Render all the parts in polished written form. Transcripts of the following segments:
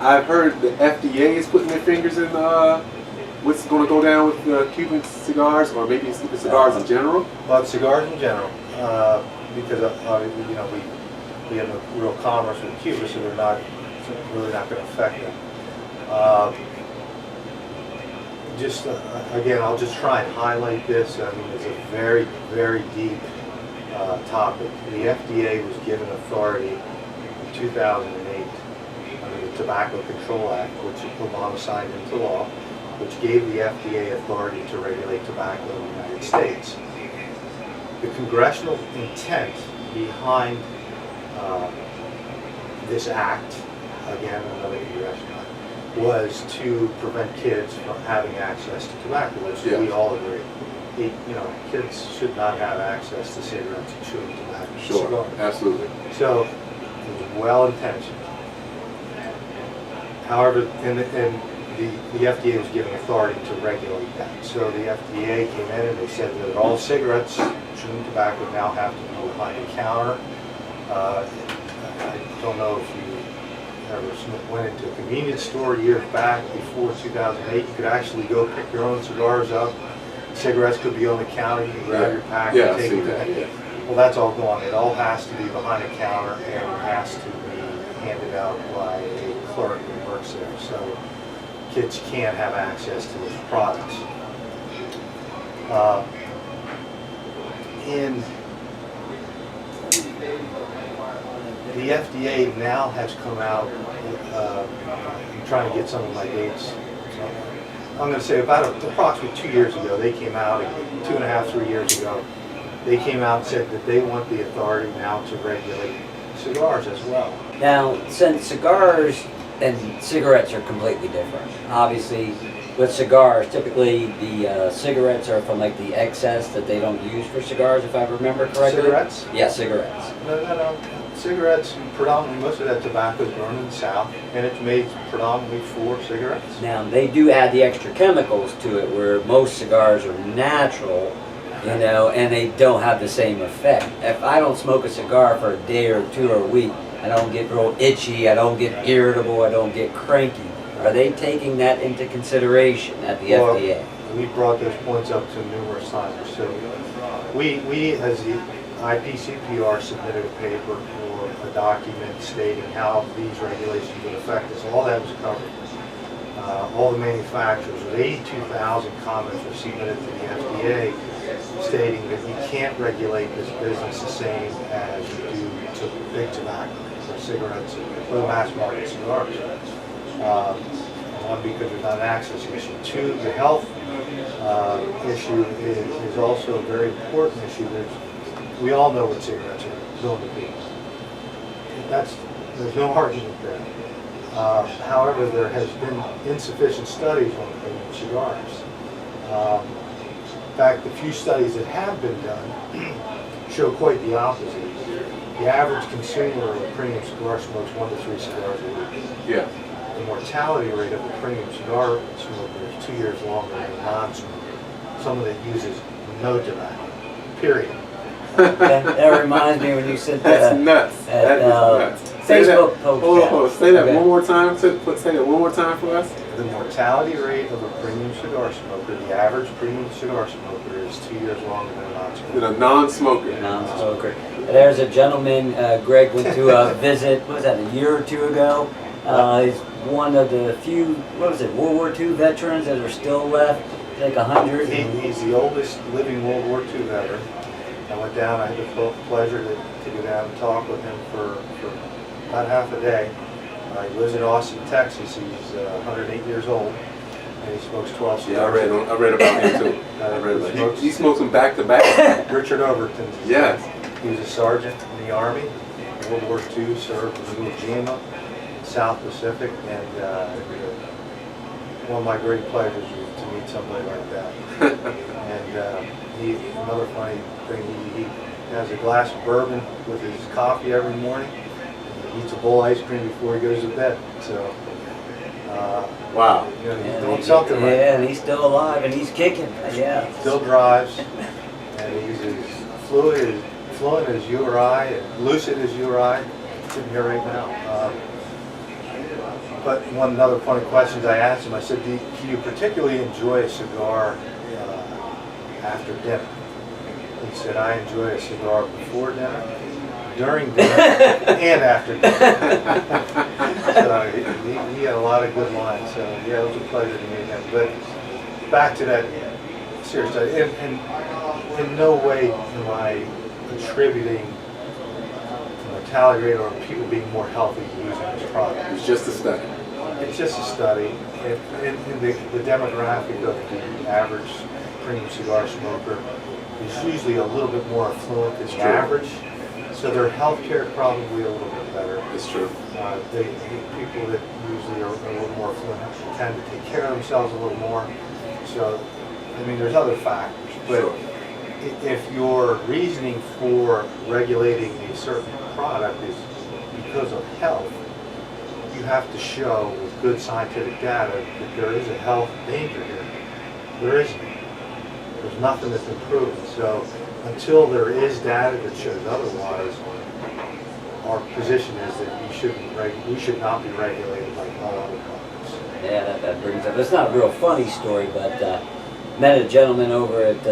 I've heard the FDA is putting their fingers in what's going to go down with Cuban cigars, or maybe Cuban cigars in general. But cigars in general, because you know we have a real commerce with Cuba, so they're not really not going to affect them. Just again, I'll just try and highlight this. I mean, it's a very, very deep topic. The FDA was given authority in 2008 under the Tobacco Control Act, which Obama signed into law, which gave the FDA authority to regulate tobacco in the United States. The congressional intent behind this act, again, another congressional act, was to prevent kids from having access to tobacco, which we all agree. Kids should not have access to cigarettes and chewing tobacco. Sure, cigars. Absolutely. So it was well intentioned. However, and the FDA was given authority to regulate that. So the FDA came in and they said that all cigarettes, chewing tobacco, now have to be behind the counter. I don't know if you ever went into a convenience store years back before 2008. You could actually go pick your own cigars up. Cigarettes could be on the counter. You can grab your pack and take it back. Yeah. Well, that's all gone. It all has to be behind the counter, and it has to be handed out by a clerk who works there. So kids can't have access to those products. The FDA now has come out, I'm trying to get some of my dates. I'm going to say about approximately 2 years ago, they came out, 2.5, 3 years ago, they came out and said that they want the authority now to regulate cigars as well. Now, since cigars and cigarettes are completely different, obviously with cigars, typically the cigarettes are from like the excess that they don't use for cigars, if I remember correctly. Cigarettes? Yeah, cigarettes. No. Cigarettes, predominantly, most of that tobacco is grown in the South, and it's made predominantly for cigarettes. Now, they do add the extra chemicals to it, where most cigars are natural, and they don't have the same effect. If I don't smoke a cigar for a day or two or a week, I don't get real itchy, I don't get irritable, I don't get cranky. Are they taking that into consideration at the FDA? We brought those points up to numerous times. So we as the IPCPR submitted a paper or a document stating how these regulations would affect us. All that was covered. All the manufacturers, with 82,000 comments were submitted to the FDA stating that you can't regulate this business the same as you do to big tobacco or cigarettes or the mass market cigars. One, because there's not an access issue. Two, the health issue is also a very important issue. We all know what cigarettes are going to be. There's no argument there. However, there has been insufficient studies on premium cigars. In fact, the few studies that have been done show quite the opposite. The average consumer of a premium cigar smokes 1 to 3 cigars a week. Yeah. The mortality rate of a premium cigar smoker is 2 years longer than a non-smoker. Someone that uses no tobacco, period. that reminds me when you said that's nuts. That is nuts. Facebook post. Hold on. Say that one more time. Say that one more time for us. The mortality rate of a premium cigar smoker, the average premium cigar smoker, is 2 years longer than a non-smoker. Than a non-smoker. Non-smoker. There's a gentleman, Greg went to visit, what was that, a year or two ago? He's one of the few, World War II veterans that are still left, like 100. He's the oldest living World War II veteran. I went down, I had the pleasure to go down and talk with him for about half a day. He lives in Austin, Texas. He's 108 years old, and he smokes 12 cigars. Yeah, I read about him too. I read about he smokes them back to back. Richard Overton. Yes. He was a sergeant in the Army, World War II, served in Iwo Jima, South Pacific, and one of my great pleasures was to meet somebody like that. And another funny thing, he has a glass of bourbon with his coffee every morning. He eats a bowl of ice cream before he goes to bed. So, wow. You know, he's doing something right. Yeah, and he's still alive and he's kicking. Yeah. Still drives, and he's as fluent as you or I, and lucid as you or I, sitting here right now. But another point of questions I asked him, I said, do you particularly enjoy a cigar after dinner? He said, I enjoy a cigar before dinner, during dinner, and after dinner. So he had a lot of good lines, so yeah, it was a pleasure to meet him. But back to that serious study, and in no way am I attributing mortality rate or people being more healthy using this product. It's just a study. It's just a study. In the demographic of the average premium cigar smoker is usually a little bit more affluent than the average, so their health care is probably a little bit better. It's true. People that usually are a little more affluent tend to take care of themselves a little more. So, I mean, there's other factors, but Sure. if your reasoning for regulating a certain product is because of health, you have to show with good scientific data that there is a health danger here. There isn't. There's nothing that's been proven. So until there is data that shows otherwise, our position is that we should not be regulated like all other products. Yeah, that brings up, it's not a real funny story, but met a gentleman over at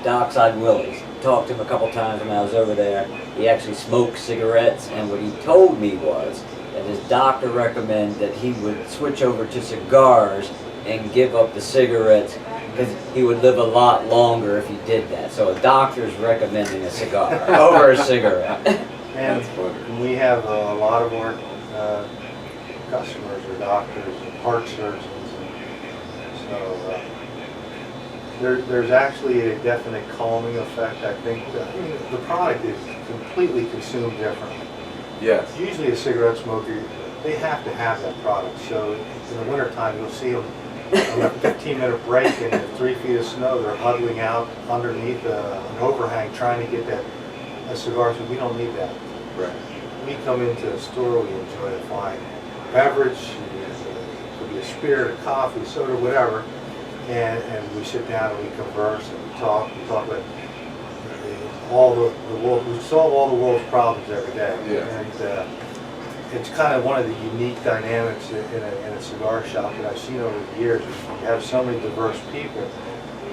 Dockside Willie's. Talked to him a couple times when I was over there. He actually smoked cigarettes, and what he told me was that his doctor recommended that he would switch over to cigars and give up the cigarettes because he would live a lot longer if he did that. So a doctor's recommending a cigar over a cigarette. And we have a lot of our customers are doctors and heart surgeons, and so there's actually a definite calming effect. I think the product is completely consumed differently. Yes. Usually a cigarette smoker, they have to have that product. So in the wintertime, you'll see them on a 15-minute break and 3 feet of snow, they're huddling out underneath an overhang trying to get a cigar. So we don't need that. Right. We come into a store, we enjoy a fine beverage, it could be a spirit, a coffee, soda, whatever, and we sit down and we converse and we talk about all the world. We solve all the world's problems every day. Yeah. And it's kind of one of the unique dynamics in a cigar shop that I've seen over the years. You have so many diverse people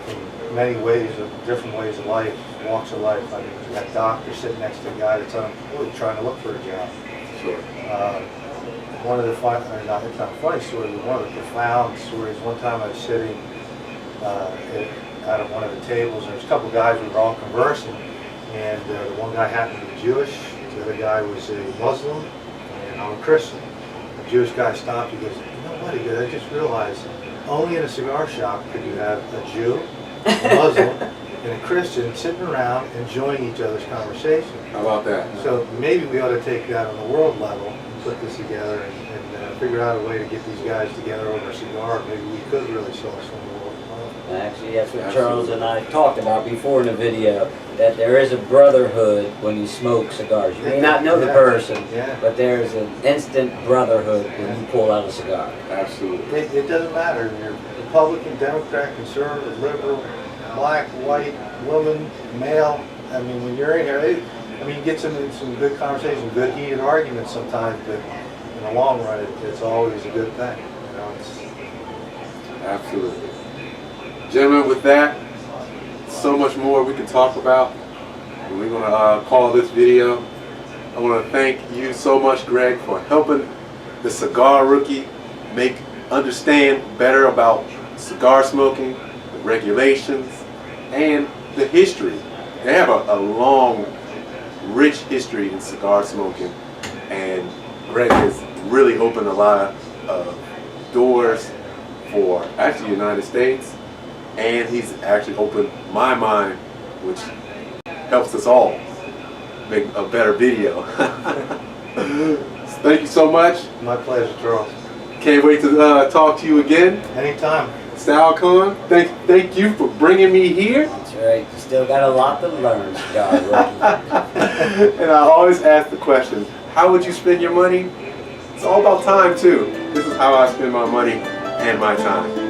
in many ways, different ways of life, walks of life. I mean, you got doctors sitting next to a guy that's unemployed trying to look for a job. Sure. One of the it's not a funny story, but one of the profound stories. One time I was sitting out of one of the tables, and there was a couple of guys, we were all conversing, and the one guy happened to be Jewish, the other guy was a Muslim, and I'm a Christian. The Jewish guy stopped, he goes, you know what, he goes, I just realized only in a cigar shop could you have a Jew, a Muslim, and a Christian sitting around enjoying each other's conversation. How about that? So maybe we ought to take that on the world level and put this together and figure out a way to get these guys together over a cigar. Maybe we could really solve some of the world's problems. Actually, that's what Charles and I talked about before in the video, that there is a brotherhood when you smoke cigars. You may not know the person, but there's an instant brotherhood when you pull out a cigar. Absolutely. It doesn't matter if you're Republican, Democrat, conservative, liberal, black, white, woman, male. I mean, when you're in here, you get some good conversation, good heated arguments sometimes, but in the long run, it's always a good thing. You know, Absolutely. Gentlemen, with that, so much more we can talk about. We're going to call this video. I want to thank you so much, Greg, for helping the cigar rookie understand better about cigar smoking, the regulations, and the history. They have a long, rich history in cigar smoking, and Greg has really opened a lot of doors for actually the United States, and he's actually opened my mind, which helps us all make a better video. Thank you so much. my pleasure, Charles. Can't wait to talk to you again. Anytime. Sal Khan, thank you for bringing me here. That's right. You still got a lot to learn, cigar rookie. And I always ask the question, how would you spend your money? It's all about time too. This is how I spend my money and my time.